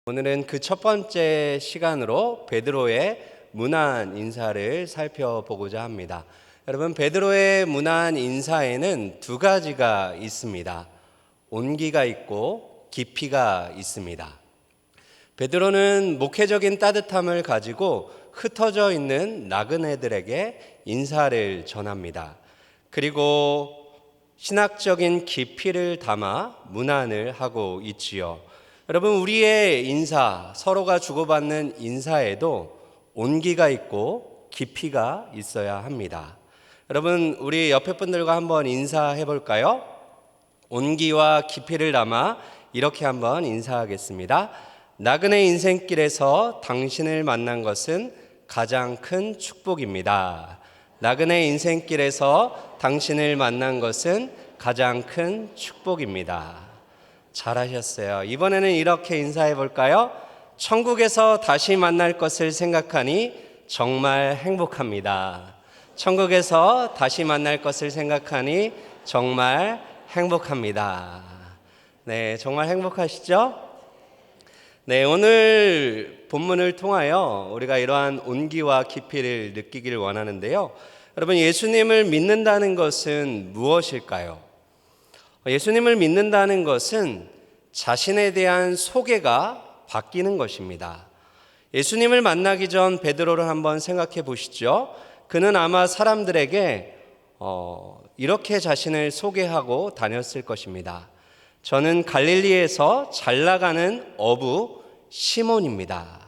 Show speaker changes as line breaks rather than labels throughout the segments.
오늘은 그 첫 번째 시간으로 베드로의 문안 인사를 살펴보고자 합니다. 여러분, 베드로의 문안 인사에는 두 가지가 있습니다. 온기가 있고 깊이가 있습니다. 베드로는 목회적인 따뜻함을 가지고 흩어져 있는 나그네들에게 인사를 전합니다. 그리고 신학적인 깊이를 담아 문안을 하고 있지요. 여러분, 우리의 인사, 서로가 주고받는 인사에도 온기가 있고 깊이가 있어야 합니다. 여러분, 우리 옆에 분들과 한번 인사해 볼까요? 온기와 깊이를 담아 이렇게 한번 인사하겠습니다. 나그네 인생길에서 당신을 만난 것은 가장 큰 축복입니다. 나그네 인생길에서 당신을 만난 것은 가장 큰 축복입니다. 잘하셨어요. 이번에는 이렇게 인사해 볼까요? 천국에서 다시 만날 것을 생각하니 정말 행복합니다. 천국에서 다시 만날 것을 생각하니 정말 행복합니다. 네, 정말 행복하시죠? 네, 오늘 본문을 통하여 우리가 이러한 온기와 깊이를 느끼기를 원하는데요. 여러분, 예수님을 믿는다는 것은 무엇일까요? 예수님을 믿는다는 것은 자신에 대한 소개가 바뀌는 것입니다. 예수님을 만나기 전 베드로를 한번 생각해 보시죠. 그는 아마 사람들에게 이렇게 자신을 소개하고 다녔을 것입니다. 저는 갈릴리에서 잘 나가는 어부 시몬입니다.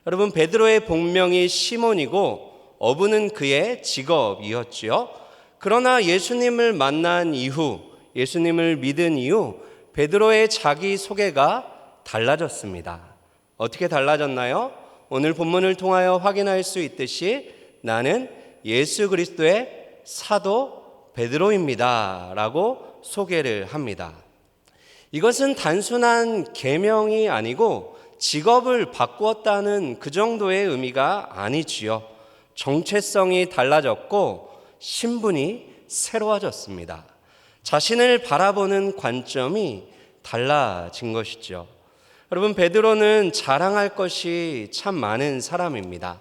여러분, 베드로의 본명이 시몬이고 어부는 그의 직업이었지요. 그러나 예수님을 만난 이후, 예수님을 믿은 이후 베드로의 자기소개가 달라졌습니다. 어떻게 달라졌나요? 오늘 본문을 통하여 확인할 수 있듯이 나는 예수 그리스도의 사도 베드로입니다 라고 소개를 합니다. 이것은 단순한 계명이 아니고 직업을 바꾸었다는 그 정도의 의미가 아니지요. 정체성이 달라졌고 신분이 새로워졌습니다. 자신을 바라보는 관점이 달라진 것이죠. 여러분, 베드로는 자랑할 것이 참 많은 사람입니다.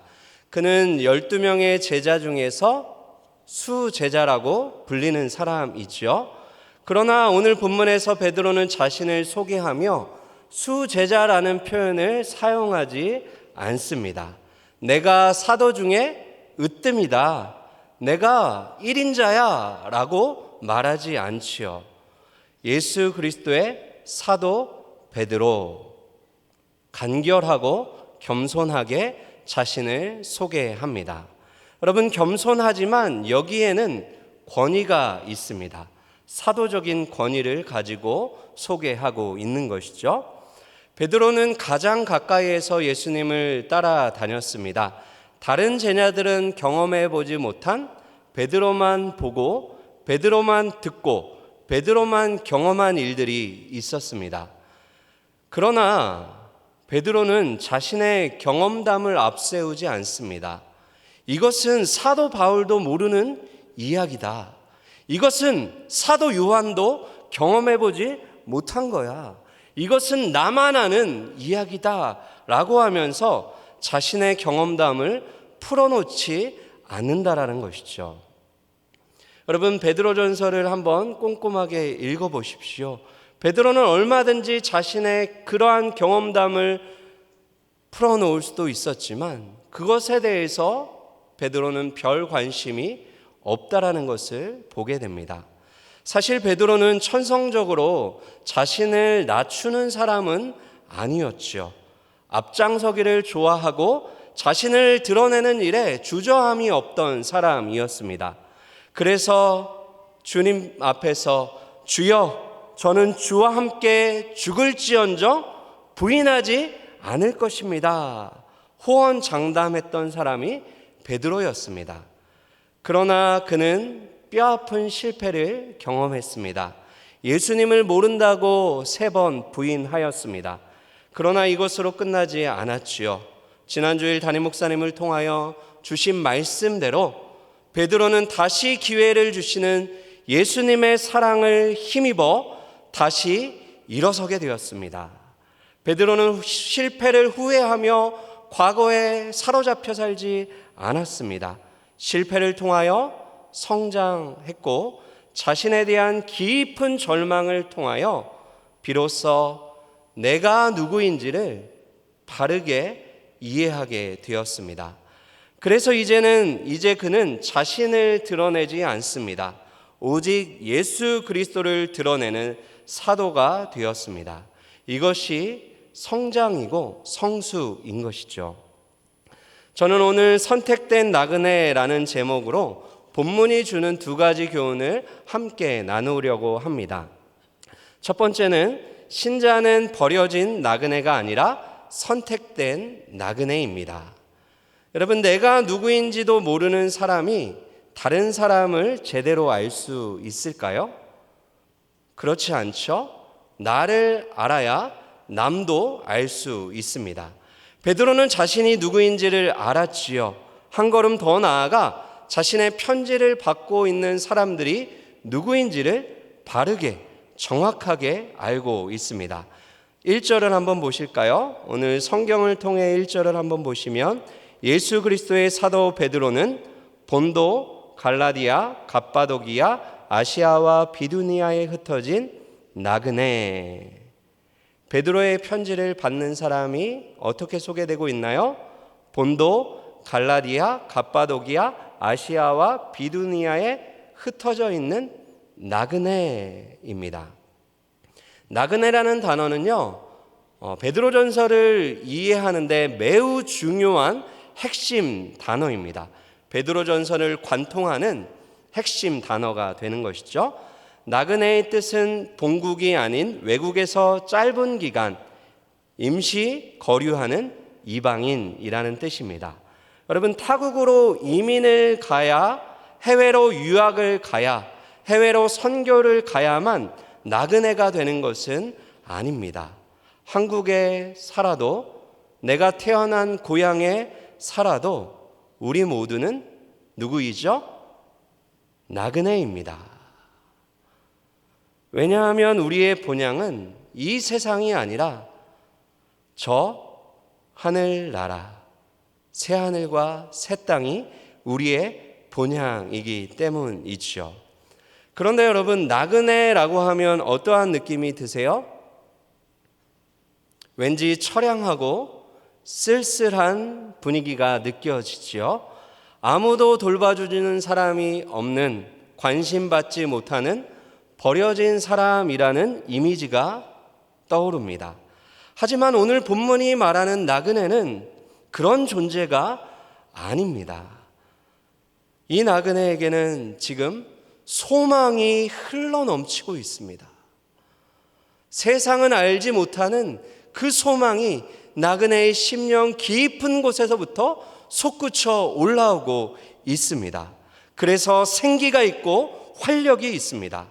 그는 12명의 제자 중에서 수제자라고 불리는 사람이죠. 그러나 오늘 본문에서 베드로는 자신을 소개하며 수제자라는 표현을 사용하지 않습니다. 내가 사도 중에 으뜸이다. 내가 1인자야 라고 말하지 않지요. 예수 그리스도의 사도 베드로, 간결하고 겸손하게 자신을 소개합니다. 여러분, 겸손하지만 여기에는 권위가 있습니다. 사도적인 권위를 가지고 소개하고 있는 것이죠. 베드로는 가장 가까이에서 예수님을 따라다녔습니다. 다른 제자들은 경험해 보지 못한 베드로만 보고 베드로만 듣고 베드로만 경험한 일들이 있었습니다. 그러나 베드로는 자신의 경험담을 앞세우지 않습니다. 이것은 사도 바울도 모르는 이야기다. 이것은 사도 요한도 경험해보지 못한 거야. 이것은 나만 아는 이야기다 라고 하면서 자신의 경험담을 풀어놓지 않는다라는 것이죠. 여러분, 베드로전서를 한번 꼼꼼하게 읽어보십시오. 베드로는 얼마든지 자신의 그러한 경험담을 풀어놓을 수도 있었지만 그것에 대해서 베드로는 별 관심이 없다라는 것을 보게 됩니다. 사실 베드로는 천성적으로 자신을 낮추는 사람은 아니었죠. 앞장서기를 좋아하고 자신을 드러내는 일에 주저함이 없던 사람이었습니다. 그래서 주님 앞에서 주여, 저는 주와 함께 죽을지언정 부인하지 않을 것입니다. 호언장담했던 사람이 베드로였습니다. 그러나 그는 뼈아픈 실패를 경험했습니다. 예수님을 모른다고 3번 부인하였습니다. 그러나 이것으로 끝나지 않았지요. 지난주일 담임 목사님을 통하여 주신 말씀대로 베드로는 다시 기회를 주시는 예수님의 사랑을 힘입어 다시 일어서게 되었습니다. 베드로는 실패를 후회하며 과거에 사로잡혀 살지 않았습니다. 실패를 통하여 성장했고 자신에 대한 깊은 절망을 통하여 비로소 내가 누구인지를 바르게 이해하게 되었습니다. 그래서 이제 그는 자신을 드러내지 않습니다. 오직 예수 그리스도를 드러내는 사도가 되었습니다. 이것이 성장이고 성수인 것이죠. 저는 오늘 선택된 나그네라는 제목으로 본문이 주는 두 가지 교훈을 함께 나누려고 합니다. 첫 번째는 신자는 버려진 나그네가 아니라 선택된 나그네입니다. 여러분, 내가 누구인지도 모르는 사람이 다른 사람을 제대로 알 수 있을까요? 그렇지 않죠? 나를 알아야 남도 알 수 있습니다. 베드로는 자신이 누구인지를 알았지요. 한 걸음 더 나아가 자신의 편지를 받고 있는 사람들이 누구인지를 바르게 정확하게 알고 있습니다. 1절을 한번 보실까요? 오늘 성경을 통해 1절을 한번 보시면 예수 그리스도의 사도 베드로는 본도, 갈라디아, 갑바도기아, 아시아와 비두니아에 흩어진 나그네. 베드로의 편지를 받는 사람이 어떻게 소개되고 있나요? 본도, 갈라디아, 갑바도기아, 아시아와 비두니아에 흩어져 있는 나그네입니다. 나그네라는 단어는요, 베드로전서를 이해하는데 매우 중요한 핵심 단어입니다. 베드로전서를 관통하는 핵심 단어가 되는 것이죠. 나그네의 뜻은 본국이 아닌 외국에서 짧은 기간 임시 거류하는 이방인이라는 뜻입니다. 여러분, 타국으로 이민을 가야, 해외로 유학을 가야, 해외로 선교를 가야만 나그네가 되는 것은 아닙니다. 한국에 살아도, 내가 태어난 고향에 살아도 우리 모두는 누구이죠? 나그네입니다. 왜냐하면 우리의 본향은 이 세상이 아니라 저 하늘나라, 새하늘과 새 땅이 우리의 본향이기 때문이죠. 그런데 여러분, 나그네라고 하면 어떠한 느낌이 드세요? 왠지 처량하고 쓸쓸한 분위기가 느껴지죠. 아무도 돌봐주는 사람이 없는, 관심받지 못하는 버려진 사람이라는 이미지가 떠오릅니다. 하지만 오늘 본문이 말하는 나그네는 그런 존재가 아닙니다. 이 나그네에게는 지금 소망이 흘러넘치고 있습니다. 세상은 알지 못하는 그 소망이 나그네의 심령 깊은 곳에서부터 솟구쳐 올라오고 있습니다. 그래서 생기가 있고 활력이 있습니다.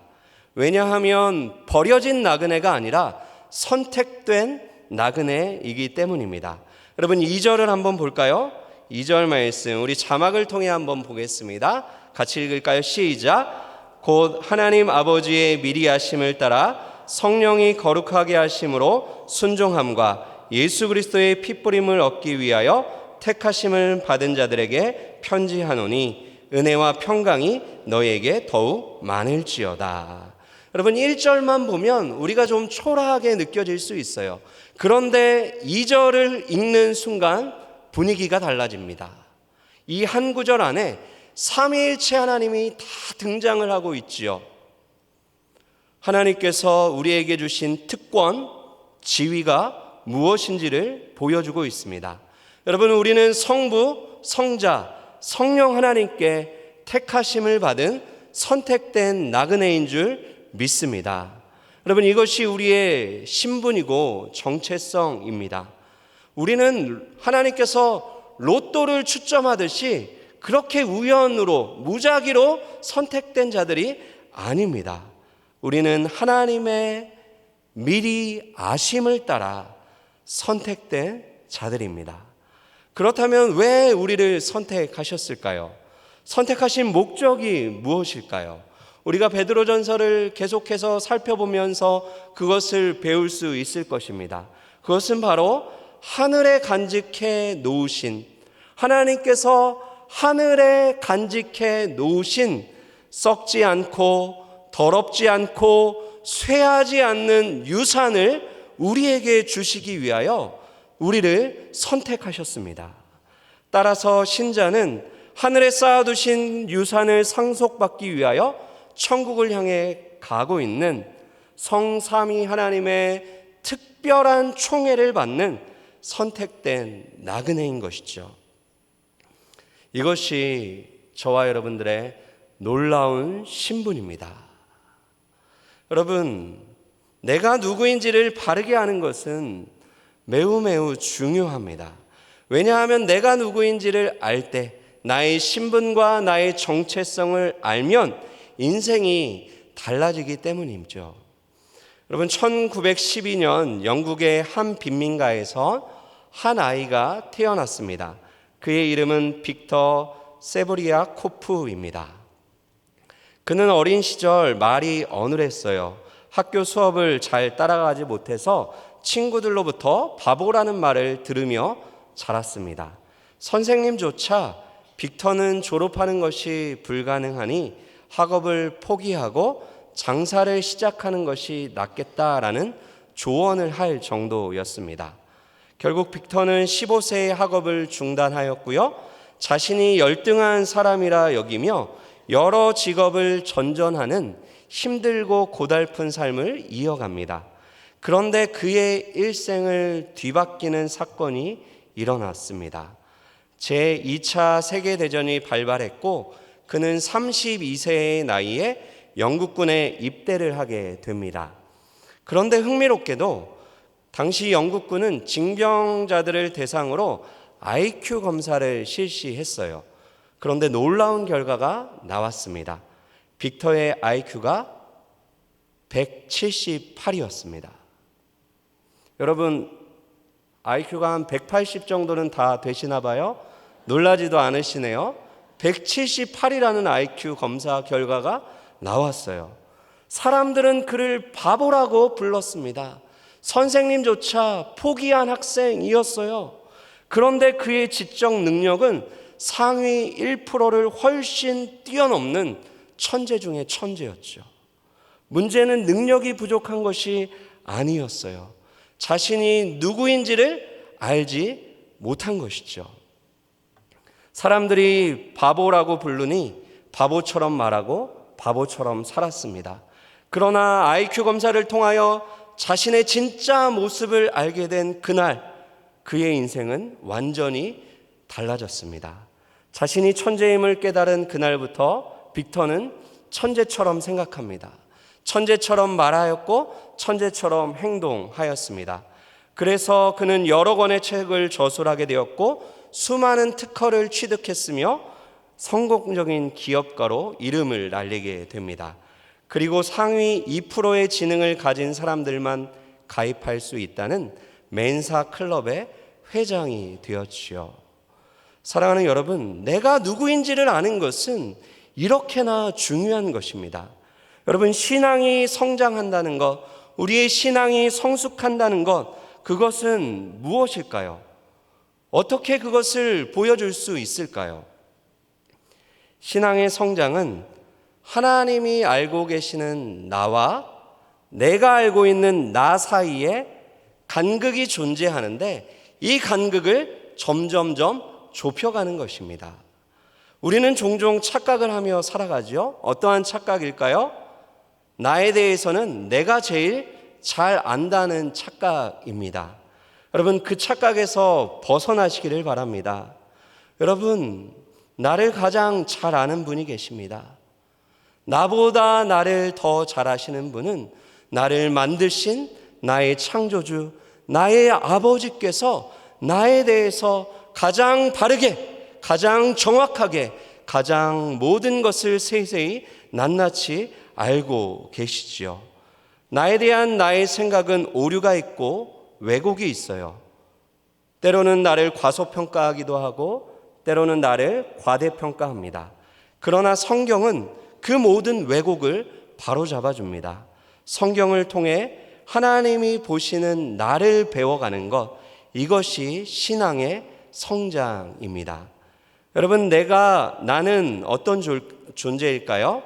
왜냐하면 버려진 나그네가 아니라 선택된 나그네이기 때문입니다. 여러분, 2절을 한번 볼까요? 2절 말씀 우리 자막을 통해 한번 보겠습니다. 같이 읽을까요? 시작. 곧 하나님 아버지의 미리 하심을 따라 성령이 거룩하게 하심으로 순종함과 예수 그리스도의 핏부림을 얻기 위하여 택하심을 받은 자들에게 편지하노니 은혜와 평강이 너희에게 더욱 많을지어다. 여러분, 1절만 보면 우리가 좀 초라하게 느껴질 수 있어요. 그런데 2절을 읽는 순간 분위기가 달라집니다. 이 한 구절 안에 삼위일체 하나님이 다 등장을 하고 있지요. 하나님께서 우리에게 주신 특권, 지위가 무엇인지를 보여주고 있습니다. 여러분, 우리는 성부, 성자, 성령 하나님께 택하심을 받은 선택된 나그네인 줄 믿습니다. 여러분, 이것이 우리의 신분이고 정체성입니다. 우리는 하나님께서 로또를 추첨하듯이 그렇게 우연으로, 무작위로 선택된 자들이 아닙니다. 우리는 하나님의 미리 아심을 따라 선택된 자들입니다. 그렇다면 왜 우리를 선택하셨을까요? 선택하신 목적이 무엇일까요? 우리가 베드로전서를 계속해서 살펴보면서 그것을 배울 수 있을 것입니다. 그것은 바로 하늘에 간직해 놓으신, 하나님께서 하늘에 간직해 놓으신 썩지 않고 더럽지 않고 쇠하지 않는 유산을 우리에게 주시기 위하여 우리를 선택하셨습니다. 따라서 신자는 하늘에 쌓아두신 유산을 상속받기 위하여 천국을 향해 가고 있는 성삼위 하나님의 특별한 총애를 받는 선택된 나그네인 것이죠. 이것이 저와 여러분들의 놀라운 신분입니다. 여러분, 내가 누구인지를 바르게 아는 것은 매우 중요합니다. 왜냐하면 내가 누구인지를 알 때 나의 신분과 나의 정체성을 알면 인생이 달라지기 때문이죠. 여러분, 1912년 영국의 한 빈민가에서 한 아이가 태어났습니다. 그의 이름은 빅터 세브리아코프입니다. 그는 어린 시절 말이 어눌했어요. 학교 수업을 잘 따라가지 못해서 친구들로부터 바보라는 말을 들으며 자랐습니다. 선생님조차 빅터는 졸업하는 것이 불가능하니 학업을 포기하고 장사를 시작하는 것이 낫겠다라는 조언을 할 정도였습니다. 결국 빅터는 15세에 학업을 중단하였고요. 자신이 열등한 사람이라 여기며 여러 직업을 전전하는 힘들고 고달픈 삶을 이어갑니다. 그런데 그의 일생을 뒤바뀌는 사건이 일어났습니다. 제2차 세계대전이 발발했고 그는 32세의 나이에 영국군에 입대를 하게 됩니다. 그런데 흥미롭게도 당시 영국군은 징병자들을 대상으로 IQ 검사를 실시했어요. 그런데 놀라운 결과가 나왔습니다. 빅터의 IQ가 178이었습니다. 여러분, IQ가 한 180 정도는 다 되시나 봐요? 놀라지도 않으시네요. 178이라는 IQ 검사 결과가 나왔어요. 사람들은 그를 바보라고 불렀습니다. 선생님조차 포기한 학생이었어요. 그런데 그의 지적 능력은 상위 1%를 훨씬 뛰어넘는 천재 중에 천재였죠. 문제는 능력이 부족한 것이 아니었어요. 자신이 누구인지를 알지 못한 것이죠. 사람들이 바보라고 부르니 바보처럼 말하고 바보처럼 살았습니다. 그러나 IQ 검사를 통하여 자신의 진짜 모습을 알게 된 그날, 그의 인생은 완전히 달라졌습니다. 자신이 천재임을 깨달은 그날부터 빅터는 천재처럼 생각합니다. 천재처럼 말하였고 천재처럼 행동하였습니다. 그래서 그는 여러 권의 책을 저술하게 되었고 수많은 특허를 취득했으며 성공적인 기업가로 이름을 날리게 됩니다. 그리고 상위 2%의 지능을 가진 사람들만 가입할 수 있다는 멘사 클럽의 회장이 되었지요. 사랑하는 여러분, 내가 누구인지를 아는 것은 이렇게나 중요한 것입니다. 여러분, 신앙이 성장한다는 것, 우리의 신앙이 성숙한다는 것, 그것은 무엇일까요? 어떻게 그것을 보여줄 수 있을까요? 신앙의 성장은 하나님이 알고 계시는 나와 내가 알고 있는 나 사이에 간극이 존재하는데 이 간극을 점점점 좁혀가는 것입니다. 우리는 종종 착각을 하며 살아가죠. 어떠한 착각일까요? 나에 대해서는 내가 제일 잘 안다는 착각입니다. 여러분, 그 착각에서 벗어나시기를 바랍니다. 여러분, 나를 가장 잘 아는 분이 계십니다. 나보다 나를 더 잘 아시는 분은 나를 만드신 나의 창조주, 나의 아버지께서 나에 대해서 가장 바르게, 가장 정확하게, 가장 모든 것을 세세히 낱낱이 알고 계시지요. 나에 대한 나의 생각은 오류가 있고 왜곡이 있어요. 때로는 나를 과소평가하기도 하고 때로는 나를 과대평가합니다. 그러나 성경은 그 모든 왜곡을 바로잡아 줍니다. 성경을 통해 하나님이 보시는 나를 배워가는 것, 이것이 신앙의 성장입니다. 여러분, 나는 어떤 존재일까요?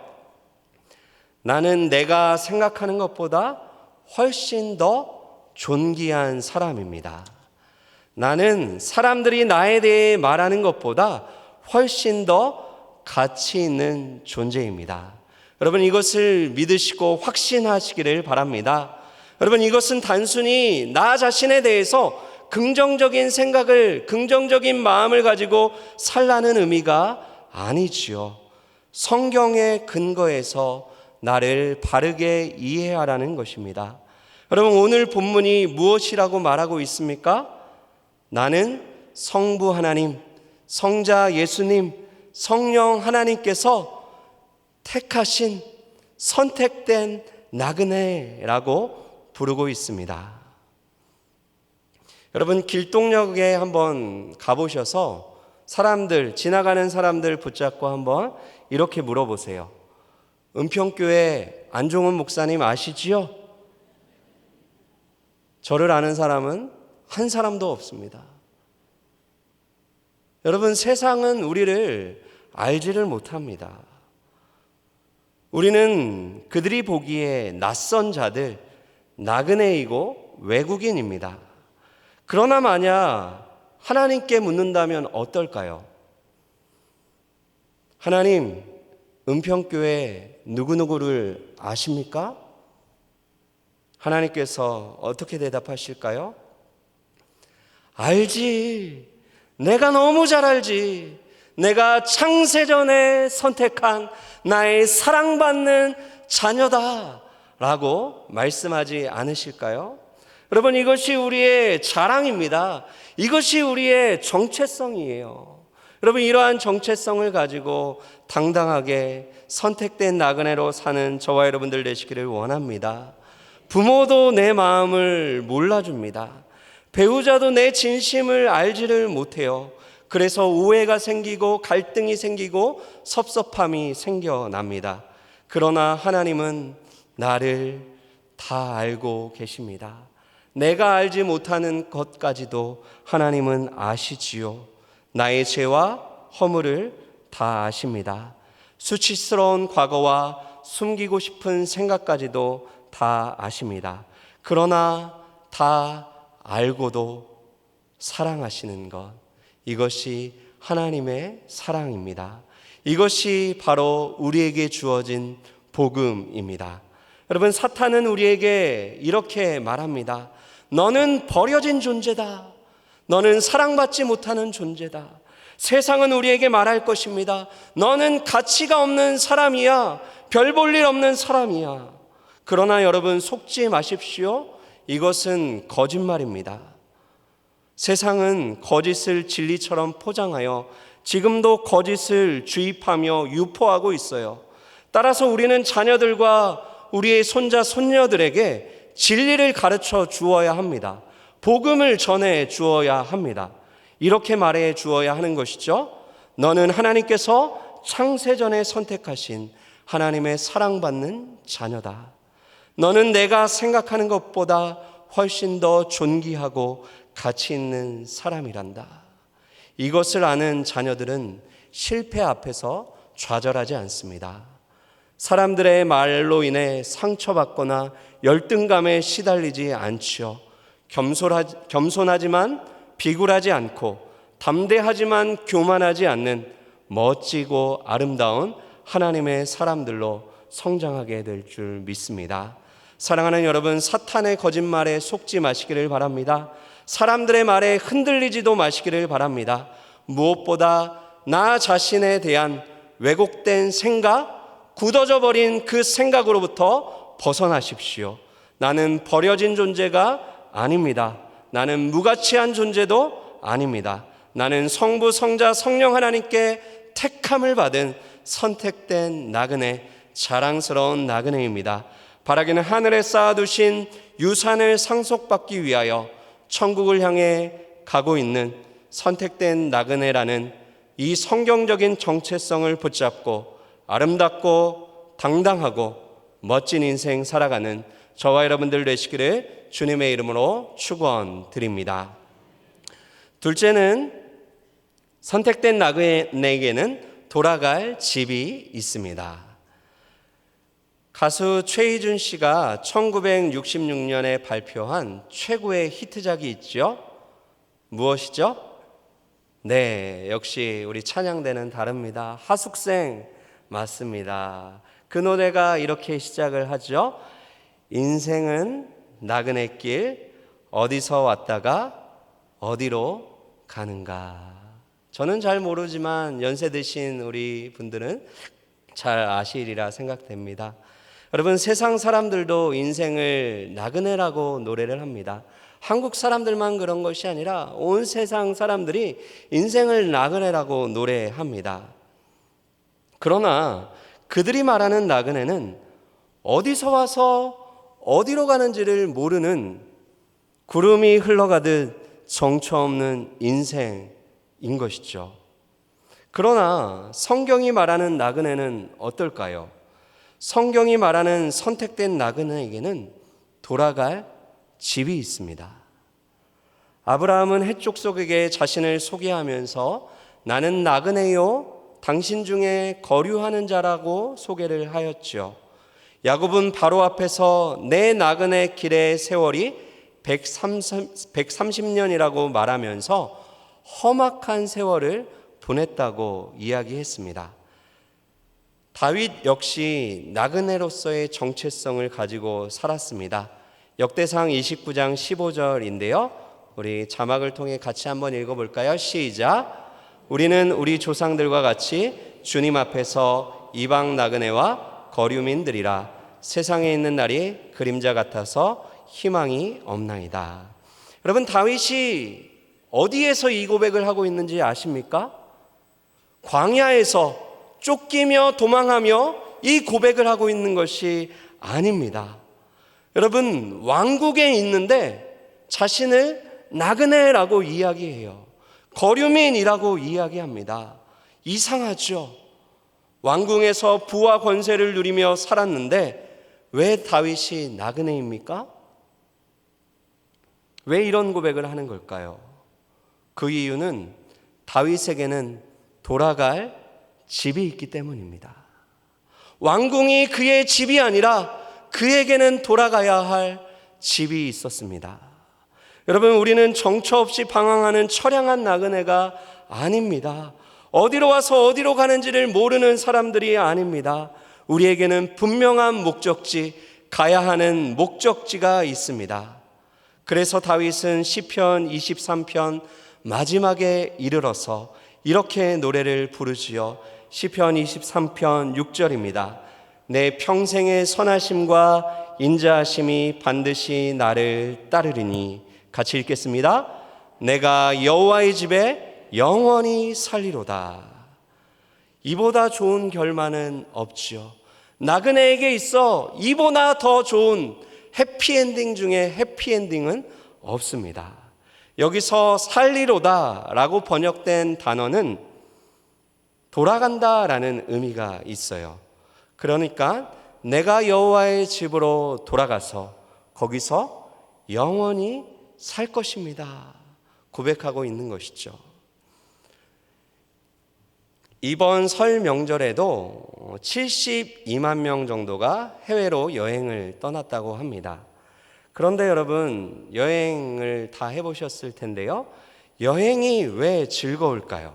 나는 내가 생각하는 것보다 훨씬 더 존귀한 사람입니다. 나는 사람들이 나에 대해 말하는 것보다 훨씬 더 가치 있는 존재입니다. 여러분, 이것을 믿으시고 확신하시기를 바랍니다. 여러분, 이것은 단순히 나 자신에 대해서 긍정적인 생각을, 긍정적인 마음을 가지고 살라는 의미가 아니지요. 성경의 근거에서 나를 바르게 이해하라는 것입니다. 여러분, 오늘 본문이 무엇이라고 말하고 있습니까? 나는 성부 하나님, 성자 예수님, 성령 하나님께서 택하신 선택된 나그네라고 부르고 있습니다. 여러분, 길동역에 한번 가보셔서 지나가는 사람들 붙잡고 한번 이렇게 물어보세요. 은평교회 안종훈 목사님 아시지요? 저를 아는 사람은 한 사람도 없습니다. 여러분, 세상은 우리를 알지를 못합니다. 우리는 그들이 보기에 낯선 자들, 나그네이고 외국인입니다. 그러나 만약 하나님께 묻는다면 어떨까요? 하나님, 은평교회 누구누구를 아십니까? 하나님께서 어떻게 대답하실까요? 알지. 내가 너무 잘 알지. 내가 창세전에 선택한 나의 사랑받는 자녀다 라고 말씀하지 않으실까요? 여러분, 이것이 우리의 자랑입니다. 이것이 우리의 정체성이에요. 여러분, 이러한 정체성을 가지고 당당하게 선택된 나그네로 사는 저와 여러분들 되시기를 원합니다. 부모도 내 마음을 몰라줍니다. 배우자도 내 진심을 알지를 못해요. 그래서 오해가 생기고 갈등이 생기고 섭섭함이 생겨납니다. 그러나 하나님은 나를 다 알고 계십니다. 내가 알지 못하는 것까지도 하나님은 아시지요. 나의 죄와 허물을 다 아십니다. 수치스러운 과거와 숨기고 싶은 생각까지도 다 아십니다. 그러나 다 알고도 사랑하시는 것, 이것이 하나님의 사랑입니다. 이것이 바로 우리에게 주어진 복음입니다. 여러분, 사탄은 우리에게 이렇게 말합니다. 너는 버려진 존재다. 너는 사랑받지 못하는 존재다. 세상은 우리에게 말할 것입니다. 너는 가치가 없는 사람이야. 별 볼 일 없는 사람이야. 그러나 여러분, 속지 마십시오. 이것은 거짓말입니다. 세상은 거짓을 진리처럼 포장하여 지금도 거짓을 주입하며 유포하고 있어요. 따라서 우리는 자녀들과 우리의 손자, 손녀들에게 진리를 가르쳐 주어야 합니다. 복음을 전해 주어야 합니다. 이렇게 말해 주어야 하는 것이죠. 너는 하나님께서 창세전에 선택하신 하나님의 사랑받는 자녀다. 너는 내가 생각하는 것보다 훨씬 더 존귀하고 가치 있는 사람이란다. 이것을 아는 자녀들은 실패 앞에서 좌절하지 않습니다. 사람들의 말로 인해 상처받거나 열등감에 시달리지 않지요. 겸손하지만 비굴하지 않고 담대하지만 교만하지 않는 멋지고 아름다운 하나님의 사람들로 성장하게 될 줄 믿습니다. 사랑하는 여러분, 사탄의 거짓말에 속지 마시기를 바랍니다. 사람들의 말에 흔들리지도 마시기를 바랍니다. 무엇보다 나 자신에 대한 왜곡된 생각, 굳어져 버린 그 생각으로부터 벗어나십시오. 나는 버려진 존재가 아닙니다. 나는 무가치한 존재도 아닙니다. 나는 성부, 성자, 성령 하나님께 택함을 받은 선택된 나그네, 자랑스러운 나그네입니다. 바라기는 하늘에 쌓아두신 유산을 상속받기 위하여 천국을 향해 가고 있는 선택된 나그네라는 이 성경적인 정체성을 붙잡고 아름답고 당당하고 멋진 인생 살아가는 저와 여러분들 되시기를 주님의 이름으로 축원드립니다. 둘째는 선택된 나그네에게는 돌아갈 집이 있습니다. 가수 최희준 씨가 1966년에 발표한 최고의 히트작이 있죠. 무엇이죠? 네, 역시 우리 찬양대는 다릅니다. 하숙생 맞습니다. 그 노래가 이렇게 시작을 하죠. 인생은 나그네 길, 어디서 왔다가 어디로 가는가. 저는 잘 모르지만 연세 드신 우리 분들은 잘 아시리라 생각됩니다. 여러분, 세상 사람들도 인생을 나그네라고 노래를 합니다. 한국 사람들만 그런 것이 아니라 온 세상 사람들이 인생을 나그네라고 노래합니다. 그러나 그들이 말하는 나그네는 어디서 와서 어디로 가는지를 모르는 구름이 흘러가듯 정처 없는 인생인 것이죠. 그러나 성경이 말하는 나그네는 어떨까요? 성경이 말하는 선택된 나그네에게는 돌아갈 집이 있습니다. 아브라함은 헷족속에게 자신을 소개하면서 나는 나그네요 당신 중에 거류하는 자라고 소개를 하였죠. 야곱은 바로 앞에서 내 나그네 길의 세월이 130년이라고 말하면서 험악한 세월을 보냈다고 이야기했습니다. 다윗 역시 나그네로서의 정체성을 가지고 살았습니다. 역대상 29장 15절인데요. 우리 자막을 통해 같이 한번 읽어볼까요? 시작. 우리는 우리 조상들과 같이 주님 앞에서 이방 나그네와 거류민들이라 세상에 있는 날이 그림자 같아서 희망이 없나이다. 여러분, 다윗이 어디에서 이 고백을 하고 있는지 아십니까? 광야에서 쫓기며 도망하며 이 고백을 하고 있는 것이 아닙니다. 여러분, 왕국에 있는데 자신을 나그네라고 이야기해요. 거류민이라고 이야기합니다. 이상하죠? 왕궁에서 부와 권세를 누리며 살았는데 왜 다윗이 나그네입니까? 왜 이런 고백을 하는 걸까요? 그 이유는 다윗에게는 돌아갈 집이 있기 때문입니다. 왕궁이 그의 집이 아니라 그에게는 돌아가야 할 집이 있었습니다. 여러분, 우리는 정처 없이 방황하는 처량한 나그네가 아닙니다. 어디로 와서 어디로 가는지를 모르는 사람들이 아닙니다. 우리에게는 분명한 목적지, 가야 하는 목적지가 있습니다. 그래서 다윗은 시편 23편 마지막에 이르러서 이렇게 노래를 부르지요. 시편 23편 6절입니다. 내 평생의 선하심과 인자하심이 반드시 나를 따르리니. 같이 읽겠습니다. 내가 여호와의 집에 영원히 살리로다. 이보다 좋은 결말은 없지요. 나그네에게 있어 이보다 더 좋은 해피엔딩 중에 해피엔딩은 없습니다. 여기서 살리로다 라고 번역된 단어는 돌아간다 라는 의미가 있어요. 그러니까 내가 여호와의 집으로 돌아가서 거기서 영원히 살 것입니다 고백하고 있는 것이죠. 이번 설 명절에도 72만 명 정도가 해외로 여행을 떠났다고 합니다. 그런데 여러분, 여행을 다 해보셨을 텐데요. 여행이 왜 즐거울까요?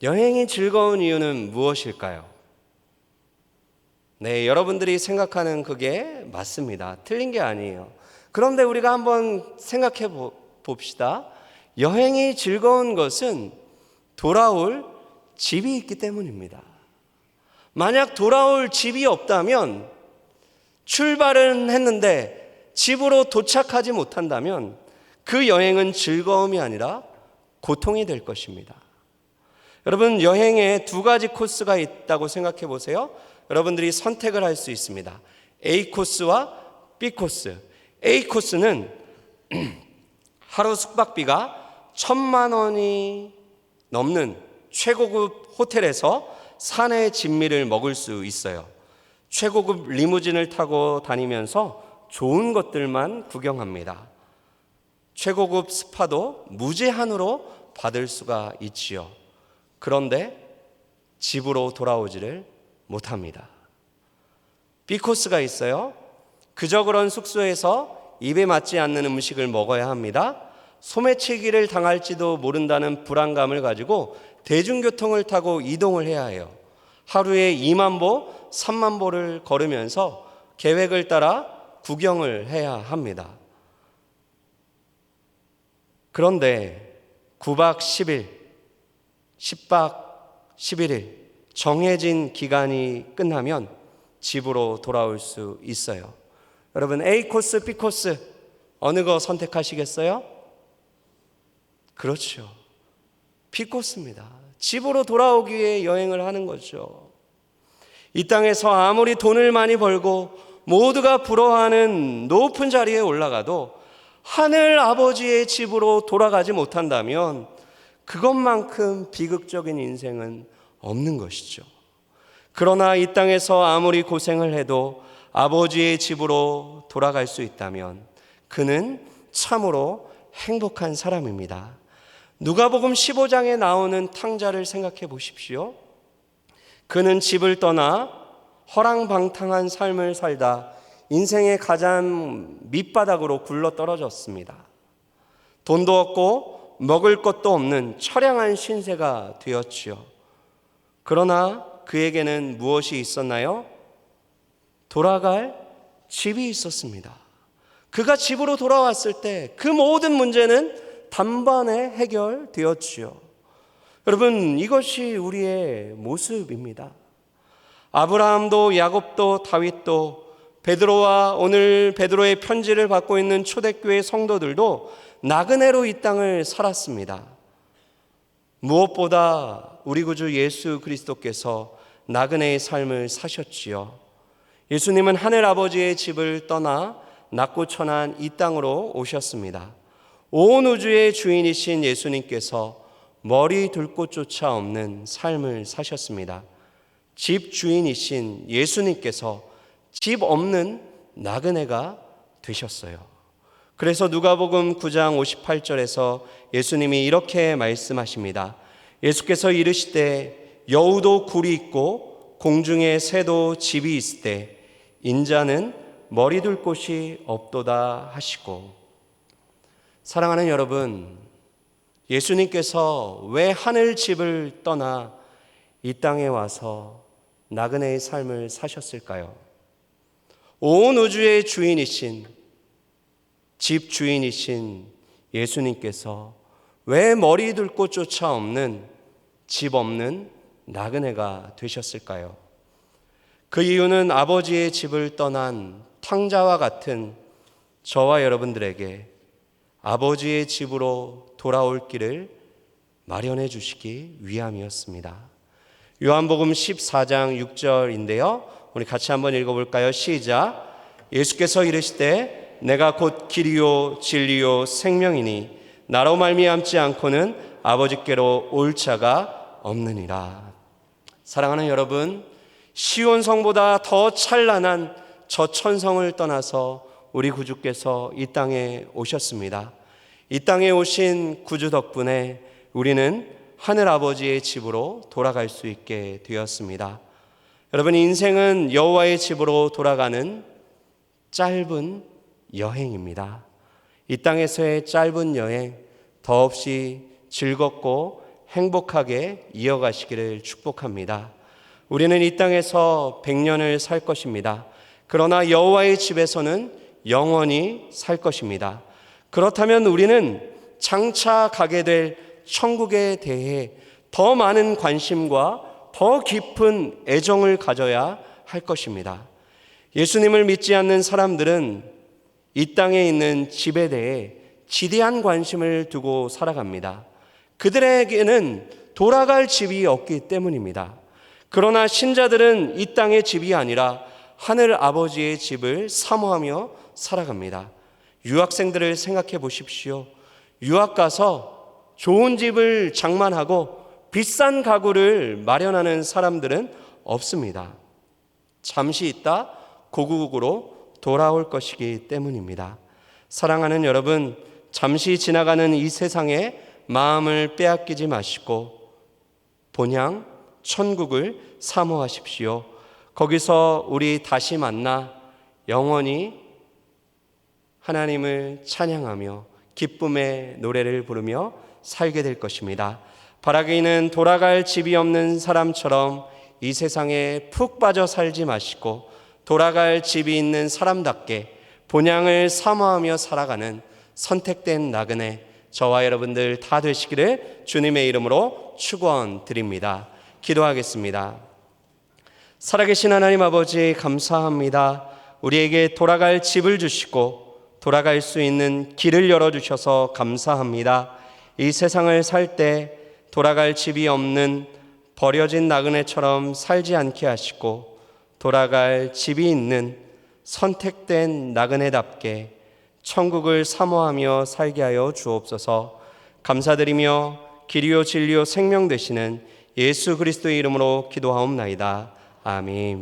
여행이 즐거운 이유는 무엇일까요? 네, 여러분들이 생각하는 그게 맞습니다. 틀린 게 아니에요. 그런데 우리가 한번 생각해 봅시다. 여행이 즐거운 것은 돌아올 집이 있기 때문입니다. 만약 돌아올 집이 없다면, 출발은 했는데 집으로 도착하지 못한다면 그 여행은 즐거움이 아니라 고통이 될 것입니다. 여러분, 여행에 두 가지 코스가 있다고 생각해 보세요. 여러분들이 선택을 할 수 있습니다. A 코스와 B 코스. A 코스는 하루 숙박비가 1,000만 원이 넘는 최고급 호텔에서 산의 진미를 먹을 수 있어요. 최고급 리무진을 타고 다니면서 좋은 것들만 구경합니다. 최고급 스파도 무제한으로 받을 수가 있지요. 그런데 집으로 돌아오지를 못합니다. B코스가 있어요. 그저 그런 숙소에서 입에 맞지 않는 음식을 먹어야 합니다. 소매치기를 당할지도 모른다는 불안감을 가지고 대중교통을 타고 이동을 해야 해요. 하루에 2만 보, 3만 보를 걸으면서 계획을 따라 구경을 해야 합니다. 그런데 9박 10일, 10박 11일 정해진 기간이 끝나면 집으로 돌아올 수 있어요. 여러분, A 코스, B 코스 어느 거 선택하시겠어요? 그렇죠. B 코스입니다. 집으로 돌아오기 위해 여행을 하는 거죠. 이 땅에서 아무리 돈을 많이 벌고 모두가 부러워하는 높은 자리에 올라가도 하늘 아버지의 집으로 돌아가지 못한다면 그것만큼 비극적인 인생은 없는 것이죠. 그러나 이 땅에서 아무리 고생을 해도 아버지의 집으로 돌아갈 수 있다면 그는 참으로 행복한 사람입니다. 누가복음 15장에 나오는 탕자를 생각해 보십시오. 그는 집을 떠나 허랑방탕한 삶을 살다 인생의 가장 밑바닥으로 굴러 떨어졌습니다. 돈도 없고 먹을 것도 없는 처량한 신세가 되었지요. 그러나 그에게는 무엇이 있었나요? 돌아갈 집이 있었습니다. 그가 집으로 돌아왔을 때 그 모든 문제는 단번에 해결되었지요. 여러분, 이것이 우리의 모습입니다. 아브라함도 야곱도 다윗도 베드로와 오늘 베드로의 편지를 받고 있는 초대교회 성도들도 나그네로 이 땅을 살았습니다. 무엇보다 우리 구주 예수 그리스도께서 나그네의 삶을 사셨지요. 예수님은 하늘 아버지의 집을 떠나 낮고 천한 이 땅으로 오셨습니다. 온 우주의 주인이신 예수님께서 머리 둘 곳조차 없는 삶을 사셨습니다. 집 주인이신 예수님께서 집 없는 나그네가 되셨어요. 그래서 누가복음 9장 58절에서 예수님이 이렇게 말씀하십니다. 예수께서 이르시되 여우도 굴이 있고 공중에 새도 집이 있을 때 인자는 머리 둘 곳이 없도다 하시고. 사랑하는 여러분, 예수님께서 왜 하늘 집을 떠나 이 땅에 와서 나그네의 삶을 사셨을까요? 온 우주의 주인이신, 집 주인이신 예수님께서 왜 머리 둘 곳조차 없는, 집 없는 나그네가 되셨을까요? 그 이유는 아버지의 집을 떠난 탕자와 같은 저와 여러분들에게 아버지의 집으로 돌아올 길을 마련해 주시기 위함이었습니다. 요한복음 14장 6절인데요. 우리 같이 한번 읽어볼까요? 시작. 예수께서 이르시되 내가 곧 길이요 진리요 생명이니 나로 말미암지 않고는 아버지께로 올 자가 없느니라. 사랑하는 여러분, 시온성보다 더 찬란한 저 천성을 떠나서 우리 구주께서 이 땅에 오셨습니다. 이 땅에 오신 구주 덕분에 우리는 하늘 아버지의 집으로 돌아갈 수 있게 되었습니다. 여러분, 인생은 여호와의 집으로 돌아가는 짧은 여행입니다. 이 땅에서의 짧은 여행 더없이 즐겁고 행복하게 이어가시기를 축복합니다. 우리는 이 땅에서 100년을 살 것입니다. 그러나 여호와의 집에서는 영원히 살 것입니다. 그렇다면 우리는 장차 가게 될 천국에 대해 더 많은 관심과 더 깊은 애정을 가져야 할 것입니다. 예수님을 믿지 않는 사람들은 이 땅에 있는 집에 대해 지대한 관심을 두고 살아갑니다. 그들에게는 돌아갈 집이 없기 때문입니다. 그러나 신자들은 이 땅의 집이 아니라 하늘 아버지의 집을 사모하며 살아갑니다. 유학생들을 생각해 보십시오. 유학 가서 좋은 집을 장만하고 비싼 가구를 마련하는 사람들은 없습니다. 잠시 있다 고국으로 돌아올 것이기 때문입니다. 사랑하는 여러분, 잠시 지나가는 이 세상에 마음을 빼앗기지 마시고 본향 천국을 사모하십시오. 거기서 우리 다시 만나 영원히 하나님을 찬양하며 기쁨의 노래를 부르며 살게 될 것입니다. 바라기는 돌아갈 집이 없는 사람처럼 이 세상에 푹 빠져 살지 마시고 돌아갈 집이 있는 사람답게 본향을 사모하며 살아가는 선택된 나그네 저와 여러분들 다 되시기를 주님의 이름으로 축원드립니다. 기도하겠습니다. 살아계신 하나님 아버지, 감사합니다. 우리에게 돌아갈 집을 주시고 돌아갈 수 있는 길을 열어주셔서 감사합니다. 이 세상을 살 때 돌아갈 집이 없는 버려진 나그네처럼 살지 않게 하시고 돌아갈 집이 있는 선택된 나그네답게 천국을 사모하며 살게 하여 주옵소서. 감사드리며 길이요 진리요 생명 되시는 예수 그리스도의 이름으로 기도하옵나이다. 아멘.